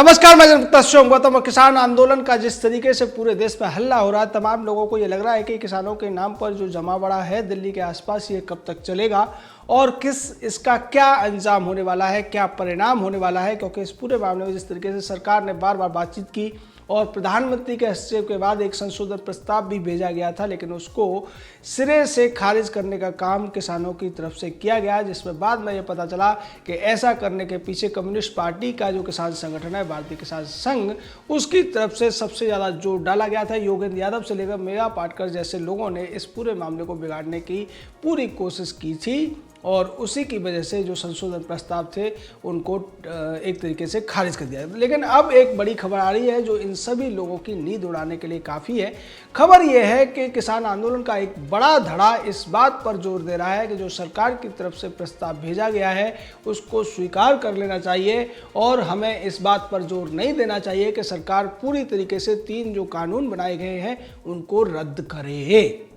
नमस्कार, मैं जनता गौतम। किसान आंदोलन का जिस तरीके से पूरे देश में हल्ला हो रहा है, तमाम लोगों को ये लग रहा है कि किसानों के नाम पर जो जमा बड़ा है दिल्ली के आसपास, ये कब तक चलेगा और इसका क्या अंजाम होने वाला है, क्या परिणाम होने वाला है। क्योंकि इस पूरे मामले में जिस तरीके से सरकार ने बार बार बातचीत की और प्रधानमंत्री के हस्तक्षेप के बाद एक संशोधन प्रस्ताव भी भेजा गया था, लेकिन उसको सिरे से खारिज करने का काम किसानों की तरफ से किया गया, जिसमें बाद में ये पता चला कि ऐसा करने के पीछे कम्युनिस्ट पार्टी का जो किसान संगठन है, भारतीय किसान संघ, उसकी तरफ से सबसे ज़्यादा जोर डाला गया था। योगेंद्र यादव से लेकर मेघा पाटकर जैसे लोगों ने इस पूरे मामले को बिगाड़ने की पूरी कोशिश की थी और उसी की वजह से जो संशोधन प्रस्ताव थे उनको एक तरीके से खारिज कर दिया। लेकिन अब एक बड़ी खबर आ रही है जो इन सभी लोगों की नींद उड़ाने के लिए काफ़ी है। खबर यह है कि किसान आंदोलन का एक बड़ा धड़ा इस बात पर जोर दे रहा है कि जो सरकार की तरफ से प्रस्ताव भेजा गया है उसको स्वीकार कर लेना चाहिए और हमें इस बात पर जोर नहीं देना चाहिए कि सरकार पूरी तरीके से 3 जो कानून बनाए गए हैं उनको रद्द करे।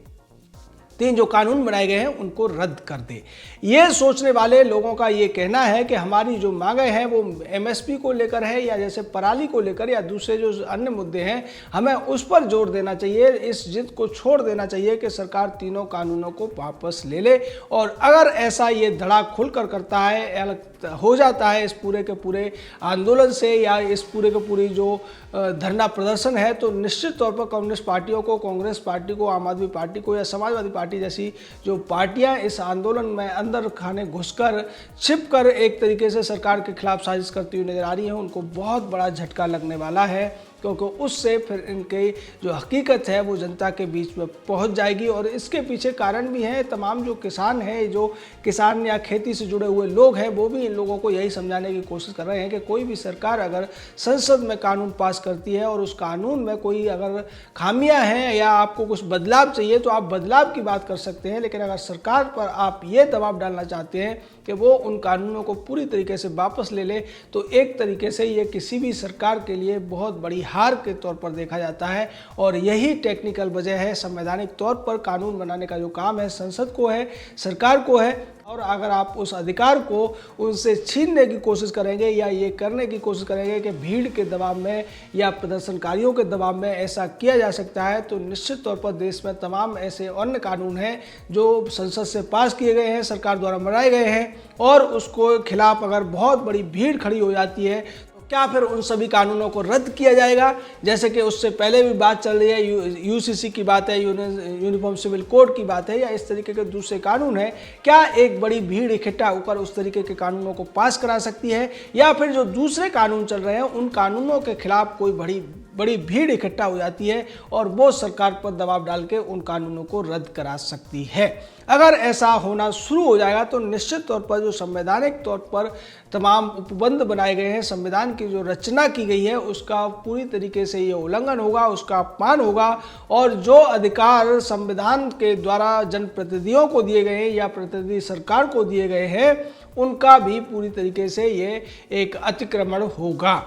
3 जो कानून बनाए गए हैं उनको रद्द कर दे। ये सोचने वाले लोगों का ये कहना है कि हमारी जो मांगें हैं वो एमएसपी को लेकर है या जैसे पराली को लेकर या दूसरे जो अन्य मुद्दे हैं, हमें उस पर जोर देना चाहिए। इस जिद को छोड़ देना चाहिए कि सरकार तीनों कानूनों को वापस ले ले। और अगर ऐसा ये धड़ा खुलकर करता है, हो जाता है इस पूरे के पूरे आंदोलन से या इस पूरे के पूरी जो धरना प्रदर्शन है, तो निश्चित तौर पर कम्युनिस्ट पार्टियों को, कांग्रेस पार्टी को, आम आदमी पार्टी को या समाजवादी पार्टी जैसी जो पार्टियां इस आंदोलन में अंदर खाने घुसकर छिपकर एक तरीके से सरकार के खिलाफ साजिश करती हुई नजर आ रही हैं, उनको बहुत बड़ा झटका लगने वाला है। क्योंकि उससे फिर इनकी जो हकीकत है वो जनता के बीच में पहुंच जाएगी। और इसके पीछे कारण भी है, तमाम जो किसान हैं, जो किसान या खेती से जुड़े हुए लोग हैं, वो भी इन लोगों को यही समझाने की कोशिश कर रहे हैं कि कोई भी सरकार अगर संसद में कानून पास करती है और उस कानून में कोई अगर खामियां हैं या आपको कुछ बदलाव चाहिए तो आप बदलाव की बात कर सकते हैं। लेकिन अगर सरकार पर आप ये दबाव डालना चाहते हैं कि वो उन कानूनों को पूरी तरीके से वापस ले ले, तो एक तरीके से ये किसी भी सरकार के लिए बहुत बड़ी हार के तौर पर देखा जाता है। और यही टेक्निकल वजह है। संवैधानिक तौर पर कानून बनाने का जो काम है संसद को है, सरकार को है। और अगर आप उस अधिकार को उनसे छीनने की कोशिश करेंगे या ये करने की कोशिश करेंगे कि भीड़ के दबाव में या प्रदर्शनकारियों के दबाव में ऐसा किया जा सकता है, तो निश्चित तौर पर देश में तमाम ऐसे अन्य कानून हैं जो संसद से पास किए गए हैं, सरकार द्वारा बनाए गए हैं, और उसको खिलाफ अगर बहुत बड़ी भीड़ खड़ी हो जाती है क्या फिर उन सभी कानूनों को रद्द किया जाएगा। जैसे कि उससे पहले भी बात चल रही है, यूसीसी की बात है, यूनिफॉर्म सिविल कोड की बात है, या इस तरीके के दूसरे कानून है। क्या एक बड़ी भीड़ इकट्ठा होकर उस तरीके के कानूनों को पास करा सकती है, या फिर जो दूसरे कानून चल रहे हैं उन कानूनों के खिलाफ कोई बड़ी भीड़ इकट्ठा हो जाती है और वो सरकार पर दबाव डाल के उन कानूनों को रद्द करा सकती है। अगर ऐसा होना शुरू हो जाएगा तो निश्चित तौर पर जो संवैधानिक तौर पर तमाम उपबंध बनाए गए हैं, संविधान की जो रचना की गई है, उसका पूरी तरीके से ये उल्लंघन होगा, उसका अपमान होगा। और जो अधिकार संविधान के द्वारा जनप्रतिनिधियों को दिए गए हैं या प्रतिनिधि सरकार को दिए गए हैं, उनका भी पूरी तरीके से ये एक अतिक्रमण होगा।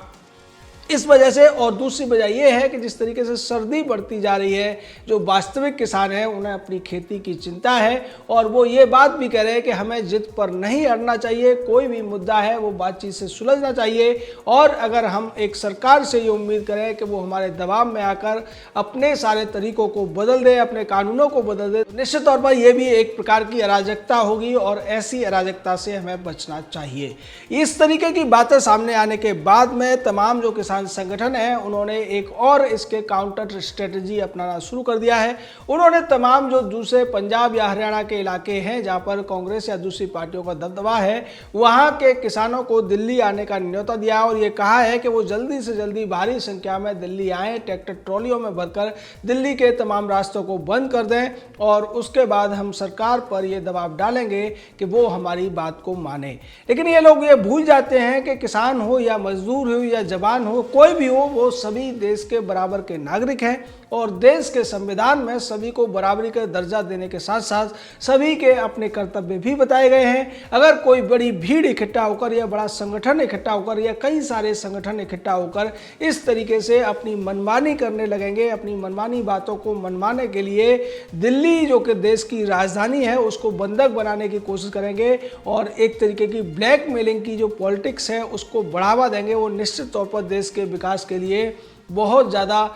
इस वजह से, और दूसरी वजह यह है कि जिस तरीके से सर्दी बढ़ती जा रही है, जो वास्तविक किसान हैं उन्हें अपनी खेती की चिंता है और वो ये बात भी कह रहे हैं कि हमें जिद पर नहीं अड़ना चाहिए, कोई भी मुद्दा है वो बातचीत से सुलझना चाहिए। और अगर हम एक सरकार से ये उम्मीद करें कि वो हमारे दबाव में आकर अपने सारे तरीकों को बदल दे, अपने कानूनों को बदल दे, निश्चित तौर पर यह भी एक प्रकार की अराजकता होगी और ऐसी अराजकता से हमें बचना चाहिए। इस तरीके की बातें सामने आने के बाद में तमाम जो किसान संगठन है उन्होंने एक और इसके काउंटर स्ट्रेटजी अपनाना शुरू कर दिया है। उन्होंने तमाम जो दूसरे पंजाब या हरियाणा के इलाके हैं जहां पर कांग्रेस या दूसरी पार्टियों का दबदबा है, वहां के किसानों को दिल्ली आने का न्योता दिया और ये कहा है कि वो जल्दी से जल्दी भारी संख्या में दिल्ली आएँ, ट्रैक्टर ट्रॉलियों में भरकर दिल्ली के तमाम रास्तों को बंद कर दें और उसके बाद हम सरकार पर ये दबाव डालेंगे कि वो हमारी बात को माने। लेकिन ये लोग ये भूल जाते हैं कि किसान हो या मजदूर हो या जवान हो, कोई भी हो, वो सभी देश के बराबर के नागरिक हैं और देश के संविधान में सभी को बराबरी का दर्जा देने के साथ साथ सभी के अपने कर्तव्य भी बताए गए हैं। अगर कोई बड़ी भीड़ इकट्ठा होकर या बड़ा संगठन इकट्ठा होकर या कई सारे संगठन इकट्ठा होकर इस तरीके से अपनी मनमानी करने लगेंगे, अपनी मनमानी बातों को मनवाने के लिए दिल्ली जो कि देश की राजधानी है उसको बंधक बनाने की कोशिश करेंगे और एक तरीके की ब्लैकमेलिंग की जो पॉलिटिक्स है उसको बढ़ावा देंगे, वो निश्चित तौर पर देश के विकास के लिए बहुत ज़्यादा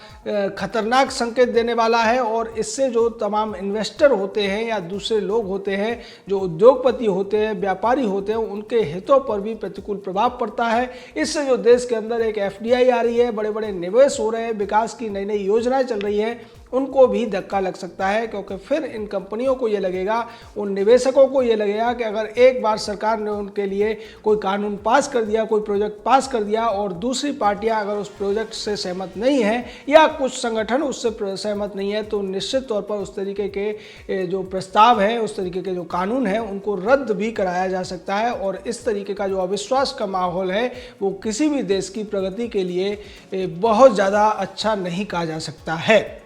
खतरनाक संकेत देने वाला है। और इससे जो तमाम इन्वेस्टर होते हैं या दूसरे लोग होते हैं, जो उद्योगपति होते हैं, व्यापारी होते हैं, उनके हितों पर भी प्रतिकूल प्रभाव पड़ता है। इससे जो देश के अंदर एक FDI आ रही है, बड़े बड़े निवेश हो रहे हैं, विकास की नई नई योजनाएं चल रही हैं, उनको भी धक्का लग सकता है। क्योंकि फिर इन कंपनियों को ये लगेगा, उन निवेशकों को ये लगेगा कि अगर एक बार सरकार ने उनके लिए कोई कानून पास कर दिया, कोई प्रोजेक्ट पास कर दिया और दूसरी पार्टियां अगर उस प्रोजेक्ट से सहमत नहीं है या कुछ संगठन उससे सहमत नहीं है, तो निश्चित तौर पर उस तरीके के जो प्रस्ताव है, उस तरीके के जो कानून है, उनको रद्द भी कराया जा सकता है। और इस तरीके का जो अविश्वास का माहौल है वो किसी भी देश की प्रगति के लिए बहुत ज़्यादा अच्छा नहीं कहा जा सकता है।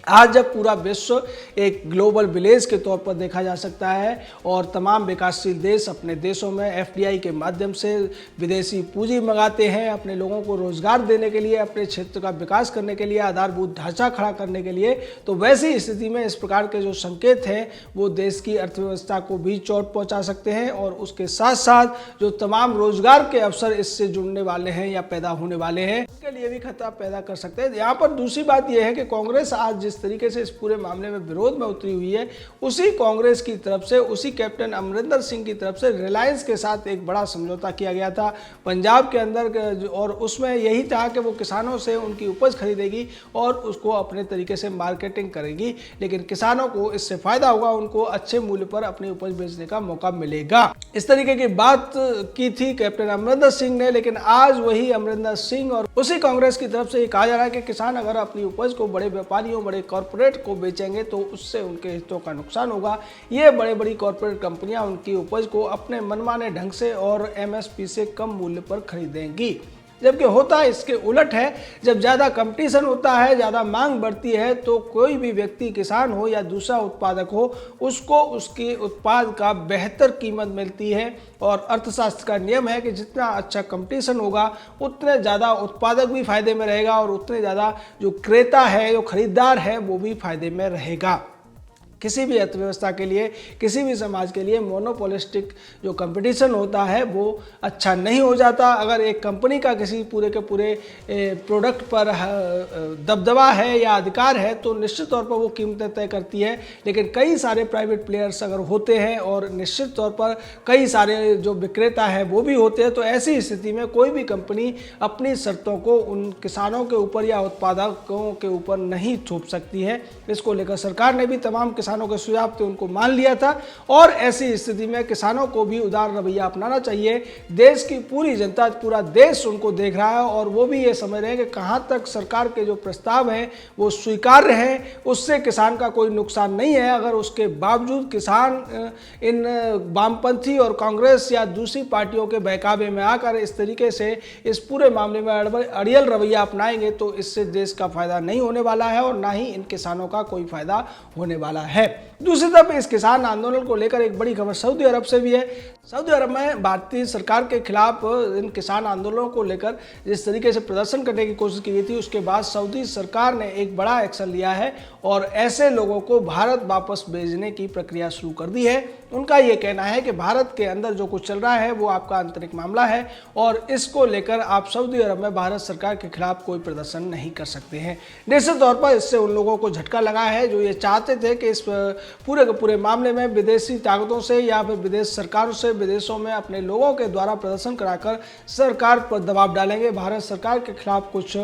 आज जब पूरा विश्व एक ग्लोबल विलेज के तौर पर देखा जा सकता है और तमाम विकासशील देश अपने देशों में FDI के माध्यम से विदेशी पूंजी मंगाते हैं, अपने लोगों को रोजगार देने के लिए, अपने क्षेत्र का विकास करने के लिए, आधारभूत ढांचा खड़ा करने के लिए, तो वैसी स्थिति में इस प्रकार के जो संकेत हैं वो देश की अर्थव्यवस्था को भी चोट पहुँचा सकते हैं और उसके साथ साथ जो तमाम रोजगार के अवसर इससे जुड़ने वाले हैं या पैदा होने वाले हैं उसके लिए भी खतरा पैदा कर सकते हैं। यहाँ पर दूसरी बात यह है कि कांग्रेस आज जिस तरीके से इस पूरे मामले में विरोध में उतरी हुई है, उसी कांग्रेस की तरफ से, उसी कैप्टन अमरिंदर सिंह की तरफ से रिलायंस के साथ एक बड़ा समझौता किया गया था पंजाब के अंदर और उसमें यही था कि वो किसानों से उनकी उपज खरीदेगी और उसको अपने तरीके से मार्केटिंग करेगी, लेकिन किसानों को इससे फायदा होगा, उनको अच्छे मूल्य पर अपनी उपज बेचने का मौका मिलेगा। इस तरीके की बात की थी कैप्टन अमरिंदर सिंह ने, लेकिन आज वही अमरिंदर सिंह और उसी कांग्रेस की तरफ से ये कहा जा रहा है कि किसान अगर अपनी उपज को बड़े व्यापारियों, बड़े कॉर्पोरेट को बेचेंगे तो उससे उनके हितों का नुकसान होगा। ये बड़े बड़ी कॉर्पोरेट कंपनियां उनकी उपज को अपने मनमाने ढंग से और MSP से कम मूल्य पर खरीदेंगी, जबकि होता इसके उलट है। जब ज़्यादा कंपटीशन होता है, ज़्यादा मांग बढ़ती है, तो कोई भी व्यक्ति, किसान हो या दूसरा उत्पादक हो, उसको उसके उत्पाद का बेहतर कीमत मिलती है। और अर्थशास्त्र का नियम है कि जितना अच्छा कंपटीशन होगा उतने ज़्यादा उत्पादक भी फायदे में रहेगा और उतने ज़्यादा जो क्रेता है, जो खरीदार है, वो भी फायदे में रहेगा। किसी भी अर्थव्यवस्था के लिए, किसी भी समाज के लिए मोनोपोलिस्टिक जो कंपटीशन होता है वो अच्छा नहीं हो जाता। अगर एक कंपनी का किसी पूरे के पूरे प्रोडक्ट पर दबदबा है या अधिकार है तो निश्चित तौर पर वो कीमतें तय करती है, लेकिन कई सारे प्राइवेट प्लेयर्स अगर होते हैं और निश्चित तौर पर कई सारे जो विक्रेता है वो भी होते हैं, तो ऐसी स्थिति में कोई भी कंपनी अपनी शर्तों को उन किसानों के ऊपर या उत्पादकों के ऊपर नहीं थोप सकती है। इसको लेकर सरकार ने भी तमाम किसानों के सुझाव थे उनको मान लिया था और ऐसी स्थिति में किसानों को भी उदार रवैया अपनाना चाहिए। देश की पूरी जनता, पूरा देश उनको देख रहा है और वो भी ये समझ रहे हैं कि कहां तक सरकार के जो प्रस्ताव हैं वो स्वीकार्य हैं, उससे किसान का कोई नुकसान नहीं है। अगर उसके बावजूद किसान इन वामपंथी और कांग्रेस या दूसरी पार्टियों के बहकावे में आकर इस तरीके से इस पूरे मामले में अड़ियल रवैया अपनाएंगे तो इससे देश का फायदा नहीं होने वाला है और ना ही इन किसानों का कोई फायदा होने वाला है। दूसरी तरफ इस किसान आंदोलन को लेकर एक बड़ी खबर सऊदी अरब से भी है। सऊदी अरब में भारतीय सरकार के खिलाफ इन किसान आंदोलनों को लेकर जिस तरीके से प्रदर्शन करने की कोशिश की गई थी, उसके बाद सऊदी सरकार ने एक बड़ा एक्शन लिया है और ऐसे लोगों को भारत वापस भेजने की प्रक्रिया शुरू कर दी है। उनका ये कहना है कि भारत के अंदर जो कुछ चल रहा है वो आपका आंतरिक मामला है और इसको लेकर आप सऊदी अरब में भारत सरकार के खिलाफ कोई प्रदर्शन नहीं कर सकते हैं। निश्चित तौर पर इससे उन लोगों को झटका लगा है जो ये चाहते थे कि इस पूरे के पूरे मामले में विदेशी ताकतों से या फिर विदेश सरकारों से विदेशों में अपने लोगों के द्वारा प्रदर्शन कराकर सरकार पर दबाव डालेंगे, भारत सरकार के खिलाफ कुछ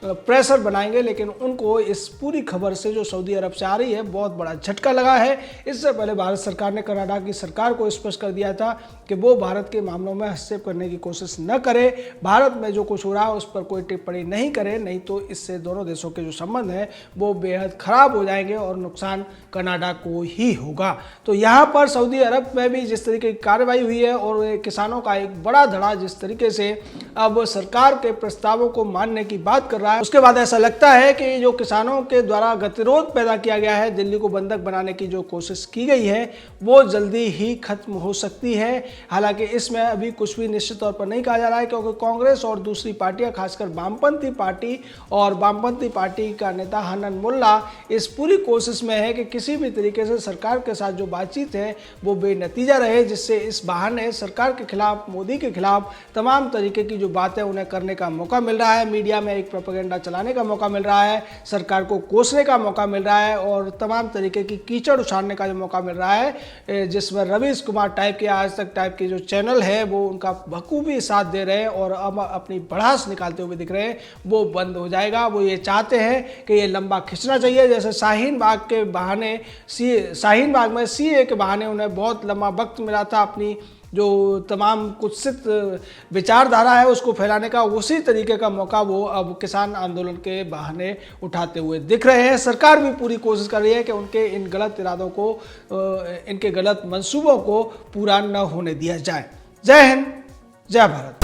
प्रेशर बनाएंगे। लेकिन उनको इस पूरी खबर से जो सऊदी अरब से आ रही है बहुत बड़ा झटका लगा है। इससे पहले भारत सरकार ने कनाडा की सरकार को स्पष्ट कर दिया था कि वो भारत के मामलों में हस्तक्षेप करने की कोशिश न करे, भारत में जो कुछ हो रहा है उस पर कोई टिप्पणी नहीं करे, नहीं तो इससे दोनों देशों के जो संबंध हैं वो बेहद खराब हो जाएंगे और नुकसान कनाडा को ही होगा। तो यहाँ पर सऊदी अरब में भी जिस तरीके की कार्रवाई हुई है और किसानों का एक बड़ा धड़ा जिस तरीके से अब सरकार के प्रस्तावों को मानने की बात कर रहा है। उसके बाद ऐसा लगता है कि जो किसानों के द्वारा गतिरोध पैदा किया गया है, दिल्ली को बंधक बनाने की जो कोशिश की गई है वो जल्दी ही खत्म हो सकती है। हालांकि इसमें अभी कुछ भी निश्चित तौर पर नहीं कहा जा रहा है, क्योंकि कांग्रेस और दूसरी पार्टियां, खासकर वामपंथी पार्टी और वामपंथी पार्टी का नेता हनन मुल्ला इस पूरी कोशिश में है कि किसी भी तरीके से सरकार के साथ जो बातचीत है वो बेनतीजा रहे, जिससे इस बहाने सरकार के खिलाफ, मोदी के खिलाफ तमाम तरीके की जो बातें उन्हें करने का मौका मिल रहा है, मीडिया में एक प्रोपेगेंडा चलाने का मौका मिल रहा है, सरकार को कोसने का मौका मिल रहा है और तमाम तरीके की कीचड़ उछालने का जो मौका मिल रहा है, जिसमें रवीश कुमार टाइप के, आज तक टाइप के जो चैनल है वो उनका बखूबी साथ दे रहे हैं और अब अपनी भड़ास निकालते हुए दिख रहे हैं, वो बंद हो जाएगा। वो ये चाहते हैं कि ये लंबा खिंचना चाहिए, जैसे शाहीन बाग के बहाने, शाहीन बाग में सीए के बहाने उन्हें बहुत लंबा वक्त मिला था अपनी जो तमाम कुत्सित विचारधारा है उसको फैलाने का, उसी तरीके का मौका वो अब किसान आंदोलन के बहाने उठाते हुए दिख रहे हैं। सरकार भी पूरी कोशिश कर रही है कि उनके इन गलत इरादों को, इनके गलत मंसूबों को पूरा न होने दिया जाए। जय हिंद, जय भारत।